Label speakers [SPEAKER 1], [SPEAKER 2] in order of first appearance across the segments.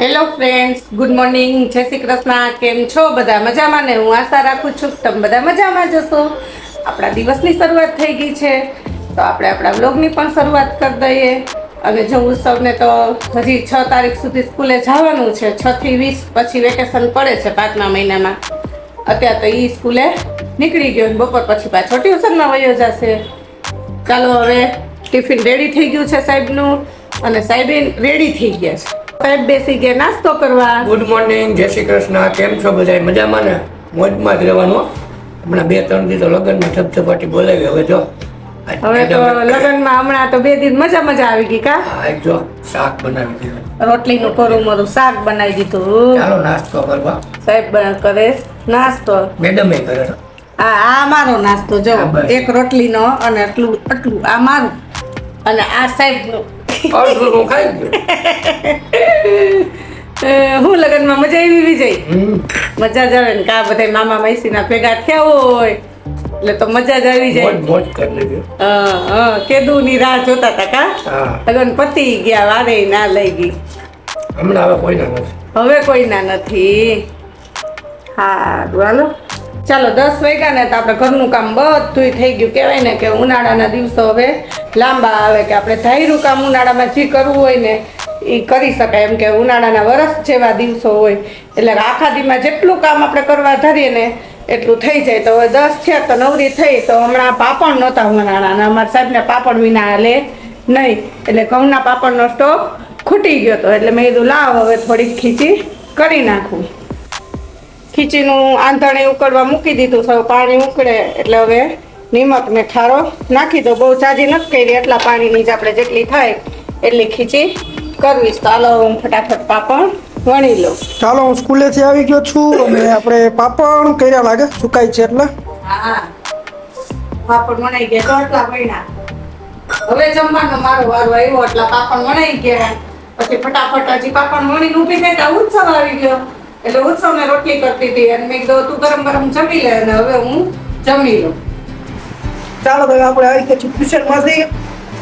[SPEAKER 1] Hello friends, good morning, જય શ્રી કૃષ્ણ. કેમ છો બધા? મજામાં ને? હું આશા રાખું છું કે તમે બધા મજામાં જશો. આપણા દિવસની શરૂઆત થઈ ગઈ છે, તો આપણે આપણા બ્લોગની પણ શરૂઆત કરી દઈએ. અને જો ઉત્સવને તો હજી 6 તારીખ સુધી સ્કૂલે જવાનું છે. 6 થી 20 પછી વેકેશન પડે છે 5મા મહિનામાં. અત્યારે તો એ સ્કૂલે નીકળી ગયો, બપોર પછી પાછો ટ્યુશનમાં વયો જશે. ચાલો હવે ટિફિન રેડી થઈ ગયું છે સાહેબનું, અને સાહેબે રેડી થઈ ગયા છે. સાહેબ બેસી ગયા નાસ્તો કરવા.
[SPEAKER 2] ગુડ મોર્નિંગ, જય શ્રી કૃષ્ણ. કેમ છો બધા? મજામાં ને? મોજમાં જ રહેવાનું. હમણાં 2-3 દી તો લગ્નમાં ધબધબાટી બોલાવી. હવે જો
[SPEAKER 1] હવે તો લગ્નમાં હમણાં તો 2 દિન મજા આવી ગઈ કા.
[SPEAKER 2] હા, એક જો શાક બનાવી દીધું,
[SPEAKER 1] રોટલીનું કોરું મોરું શાક બનાવી દીધું.
[SPEAKER 2] ચાલો નાસ્તો કરવા.
[SPEAKER 1] સાહેબ કરે નાસ્તો,
[SPEAKER 2] મેડમે કરે.
[SPEAKER 1] આ મારો નાસ્તો જો, એક રોટલીનો અને આટલું આ મારું, અને આ સાહેબનું.
[SPEAKER 2] હું ખાઈ ગયો.
[SPEAKER 1] હું લગ્નમાં મજા આવી વિજય? મજા જ આવે ને, કા બધા મામા માસીના ભેગા થયા હોય એટલે તો મજા જ આવી જાય.
[SPEAKER 2] મોજ કરી લીધી.
[SPEAKER 1] કેદુની રાહ જોતા હતા કા. લગ્ન પતી ગયા, વારે ના લઈ ગઈ.
[SPEAKER 2] હમણાં હવે કોઈના નથી.
[SPEAKER 1] હવે કોઈના નથી. હા હાલો, ચાલો 10 વાગ્યા ને તો આપણે ઘરનું કામ બધું થઈ ગયું. કહેવાય ને કે ઉનાળાના દિવસો હવે લાંબા આવે, કે આપણે ધાર્યું કામ ઉનાળામાં જે કરવું હોય ને એ કરી શકાય. એમ કે ઉનાળાના વરસ જેવા દિવસો હોય એટલે આખા દીમાં જેટલું કામ આપણે કરવા ધારીએ ને એટલું થઈ જાય. તો હવે 10 થયા તો નવરી થઈ. તો હમણાં પાપડ નહોતા ઉનાળાના, અમારા સાહેબને પાપડ વિના હાલે નહીં, એટલે ઘઉંના પાપડનો સ્ટોક ખૂટી ગયો હતો. એટલે મેં કીધું લાવ હવે થોડીક ખીચી કરી નાખું. ખીચીનું આંધણે ઉકળવા મૂકી દીધું. સૌ પાણી ઉકળે એટલે હવે નિમક ને ખારો નાખી દો. બહુ ચાજી નથી કરી, એટલા પાણીની જ આપણે જેટલી થાય એટલી ખીચી કરવીશ. તો હાલો હું ફટાફટ પાપડ વણી લઉં.
[SPEAKER 3] ચાલો, હું સ્કૂલેથી આવી ગયો છું. અમે આપણે પાપડ કર્યા લાગે, સુકાય છે એટલે.
[SPEAKER 1] હા, પાપડ વણાઈ ગયા તો એટલા વણ્યા. હવે જમવાનો મારો વારો આવ્યો એટલા પાપડ વણાઈ ગયા. પછી ફટાફટ હજી પાપડ વણીને ઊભી થઈ તો ઉત્સવ આવી ગયો, એટલે ઉત્સવને રોટલી કરતી હતી. અને મેં કીધું તું ગરમ ગરમ જમી લે, અને હવે હું જમી લઉં.
[SPEAKER 3] ચાલો ભાઈ, આપણે આવી ગયા છીએ ટ્યુશનમાંથી,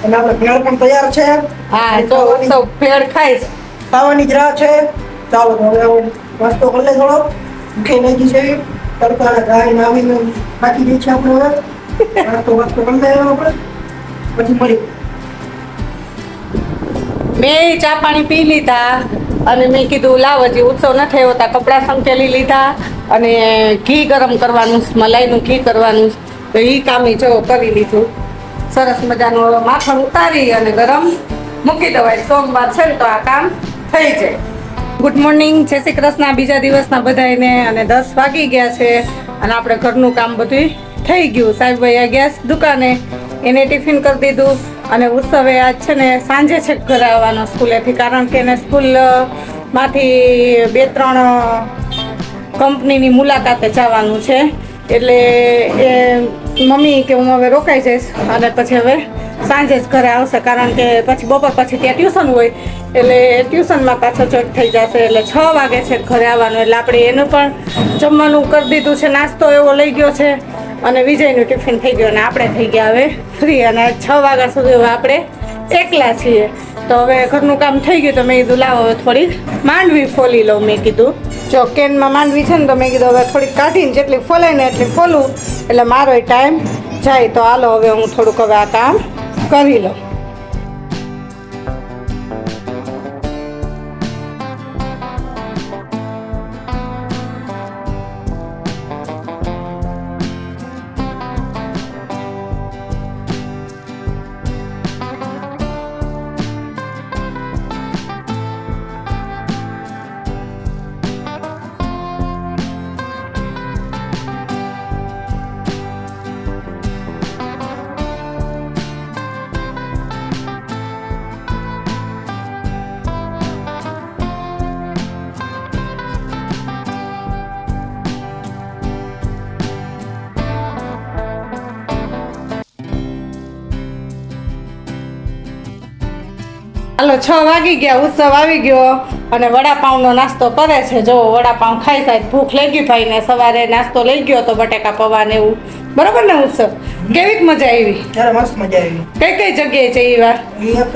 [SPEAKER 3] અને આપણે ભેળ પણ તૈયાર છે.
[SPEAKER 1] હા, તો ઉત્સવ ભેળ ખાઈશ.
[SPEAKER 3] ખાવાની જ રાહ છે. ચાલો તો હવે હું નાસ્તો કરી લે થોડો. ભૂખી લાગી છે, તડકાના ગાયને આવીને થાકી ગઈ છે આપણે. હવે નાસ્તો કરી લે આપણે, પછી મળી.
[SPEAKER 1] મેં ચા પાણી પી લીધા, અને મેં કીધું લાવ હજી ઉત્સવ ન થયો તા કપડાં સંકેલી લીધા, અને ઘી ગરમ કરવાનું, મલાઈનું ઘી કરવાનું, તો એ કામ જો કરી લીધું. સરસ મજાનું માખણ ઉતારી અને ગરમ મૂકી દેવાય. સોમવાર છે ને તો આ કામ થઈ જાય. ગુડ મોર્નિંગ, જય શ્રી કૃષ્ણ બીજા દિવસના બધાને. અને 10 વાગી ગયા છે, અને આપણે ઘરનું કામ બધું થઈ ગયું. સાહેબભાઈ ગયા દુકાને, એને ટિફિન કરી દીધું. અને ઉત્સવે આજ છે ને સાંજે છે ઘરે આવવાનો સ્કૂલેથી, કારણ કે એને સ્કૂલમાંથી 2-3 કંપનીની મુલાકાતે જવાનું છે. એટલે એ મમ્મી કે હું હવે રોકાઈ જઈશ, અને પછી હવે સાંજે જ ઘરે આવશે, કારણ કે પછી બપોર પછી ત્યાં ટ્યુશન હોય, એટલે ટ્યુશનમાં પાછો ચોટ થઈ જશે. એટલે 6 વાગે છે ઘરે આવવાનું. એટલે આપણે એનું પણ જમવાનું કરી દીધું છે, નાસ્તો એવો લઈ ગયો છે, અને વિજયનું ટિફિન થઈ ગયું, અને આપણે થઈ ગયા હવે ફ્રી. અને 6 વાગ્યા સુધી હવે આપણે એકલા છીએ. તો હવે ઘરનું કામ થઈ ગયું, તો મેં કીધું લાવો હવે થોડીક માંડવી ફોલી લઉં. મેં કીધું જો કેનમાં માંડવી છે ને, તો મેં કીધું હવે થોડીક કાઢીને જેટલી ફોલાય ને એટલી ફોલું, એટલે મારો ટાઈમ જાય. તો હાલો હવે હું થોડુંક હવે આ કામ કરી લઉં. હાલો 6 વાગી ગયા, ઉત્સવ આવી ગયો, અને વડાપાઉંનો નાસ્તો કરે છે. જો વડાપાઉં ખાઈ સાહેબ, ભૂખ લાગી ભાઈને. સવારે નાસ્તો લઈ ગયો તો બટેકા પૌવા ને એવું, બરોબર ને ઉત્સવ કેવીક મજા આવી?
[SPEAKER 3] ત્યારે મસ્ત મજા આવી.
[SPEAKER 1] કઈ કઈ જગ્યાએ જઈ વા?
[SPEAKER 3] એ એક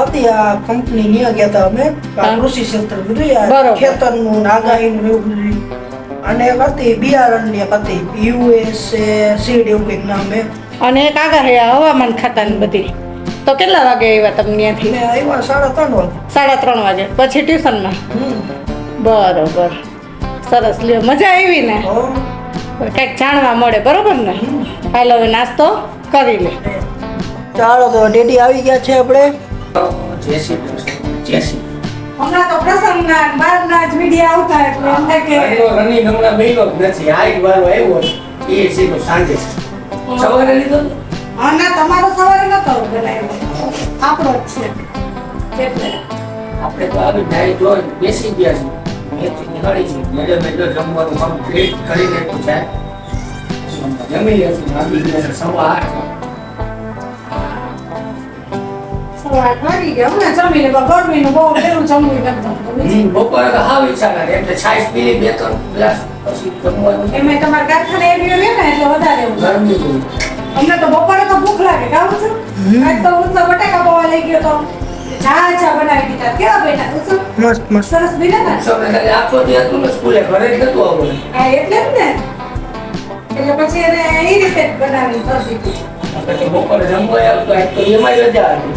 [SPEAKER 3] હતી આ કંપની ની ગયા હતા અમે આ
[SPEAKER 1] હા.
[SPEAKER 3] કૃષિ ક્ષેત્ર બધું આ
[SPEAKER 1] બરોબર.
[SPEAKER 3] ખેતરનું ને આગાહીનું ને એવું બધું. અને એક હતી બિયારણની એક હતી USA સીડ એવું કંઈક નામ હે.
[SPEAKER 1] અને એક આગાહી હવામાન ખાતાની બધી. તો કેટલા વાગે આવ્યા તમે ત્યાંથી?
[SPEAKER 3] ને આવ્યા 3:30 વાગે.
[SPEAKER 1] 3:30 વાગે પછી ટ્યુશનમાં? બરોબર, સરસ. લ્યો, મજા આવી ને?
[SPEAKER 3] હો.
[SPEAKER 1] કંઈક જાણવા મળે, બરોબર ને? હાલો હવે નાસ્તો કરી લે.
[SPEAKER 3] ચાલો તો ડેડી આવી ગયા છે આપણે.
[SPEAKER 2] જય શ્રી કૃષ્ણ. જય શ્રી
[SPEAKER 1] હમણાં તો પ્રસંગના બહારના જ વિડીયો આવતા એટલે એમ થાય કે
[SPEAKER 2] રનિંગ હમણાં બન્યો જ નથી. આ એક વાર આવ્યો છે એ સીધો સાંજે સવારે લીધો ને?
[SPEAKER 1] હા ના, તમારો સવારે નતો બનાવ્યો, આપણો જ છે એટલે.
[SPEAKER 2] આપણે તો આવી નાઈ ધોઈ બેસી ગયા છીએ. મેથી નિહાળી છે મેડમ જમવાનું કમ્પ્લીટ કરી લીધું છે. જમી લેશું. આવી ગયા છે 8:15.
[SPEAKER 1] સવાર વાગી ગયા. હમણાં જમીને ગરમીનું બહુ પેલું જમવું નથી.
[SPEAKER 2] બપોરે તો હાવ ઈચ્છા કરે એટલે છાશ પી લી 2-3 ગ્લાસ પછી જમવાનું.
[SPEAKER 1] એમાં તમારા કારખાને એરિયો લે ને એટલે વધારે એવું.
[SPEAKER 2] ગરમી બહુ.
[SPEAKER 1] અમને તો બપોરે તો ભૂખ લાગે, ગાવું છું. આજ તો ઉત્સવ બટાકા પૌવા લઈ ગયો તો ચા બનાવી દીધા. કેવા બેટા ઉત્સવ?
[SPEAKER 3] મસ્ત મસ્ત.
[SPEAKER 1] સરસ બન્યા હતા.
[SPEAKER 2] સૌને ખાલી આખો દી હતું ને સ્કૂલે ઘરે જ નતું આવડે.
[SPEAKER 1] હા એટલે જ ને. એટલે પછી એને એ રીતે જ બનાવી કરી દીધી.
[SPEAKER 2] આપણે તો બપોરે જમવા આવતો આજ તો એમાં જ રજા હતી.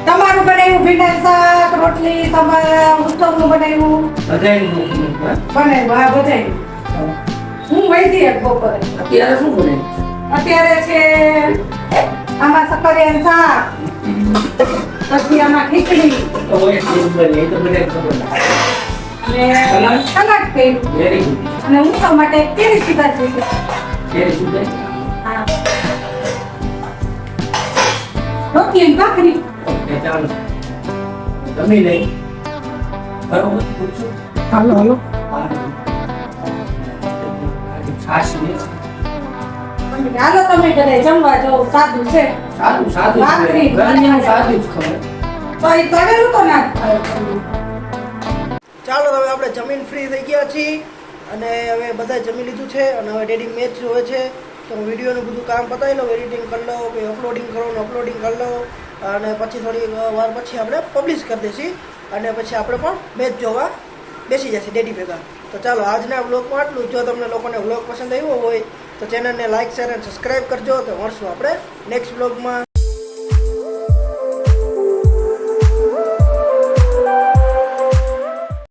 [SPEAKER 1] તમારું બનાવ્યું ભીંડાનું શાક, રોટલી, તમારા ઉત્સવનું બનાવ્યું
[SPEAKER 2] બધાયનું મોકલ્યું, હા.
[SPEAKER 1] બનાવ્યું. હા બધાય. હું વૈધી એક બપોરે.
[SPEAKER 2] અત્યારે શું બને?
[SPEAKER 1] અત્યારે છે આમાં સકરિયાનું શાક, પછી આમાં ખીચડી
[SPEAKER 2] તો હોય જ નહીં બને. એ તો બધાને ખબર છે.
[SPEAKER 1] અને સલાડ કર્યું.
[SPEAKER 2] Very good.
[SPEAKER 1] અને ઉત્સવ માટે કેવી સીધા છે.
[SPEAKER 2] વેરી શું થાય?
[SPEAKER 1] હા. રોટલી અને ભાખરી.
[SPEAKER 2] ઓકે, ચાલો. જમી લઈ. બરોબર, પૂછું?
[SPEAKER 3] હાલો હાલો.
[SPEAKER 2] આજે છાશ લે છે.
[SPEAKER 1] હાલો તમે ઘરે જમવા જાઓ, સાદું છે.
[SPEAKER 2] સાદું સાદું જ
[SPEAKER 1] ભાખરી.
[SPEAKER 2] છે. ગરમીનું સાદું જ ખબર.
[SPEAKER 1] તો એ તળેલું તો ના જ ખાય.
[SPEAKER 3] ચાલો હવે આપણે જમીન ફ્રી થઈ ગયા છીએ અને હવે બધા જમી લીધું છે અને હવે ડેડી મેચ જોવે છે. તો હું વિડીયોનું બધું કામ પતાવી લઉં, એડિટિંગ કરી લઉં, કે અપલોડિંગ કરવાનું અપલોડિંગ કરી લઉં અને પછી થોડી વાર પછી આપણે પબ્લિશ કરી દઈશું અને પછી આપણે પણ મેચ જોવા બેસી જશે ડેડી ભેગા. તો ચાલો આજના વ્લોગમાં આટલું. જો તમને લોકોને વ્લોગ પસંદ આવ્યો હોય તો ચેનલને લાઇક શેર અને સબસ્ક્રાઈબ કરજો. તો મળશું આપણે નેક્સ્ટ વ્લોગમાં.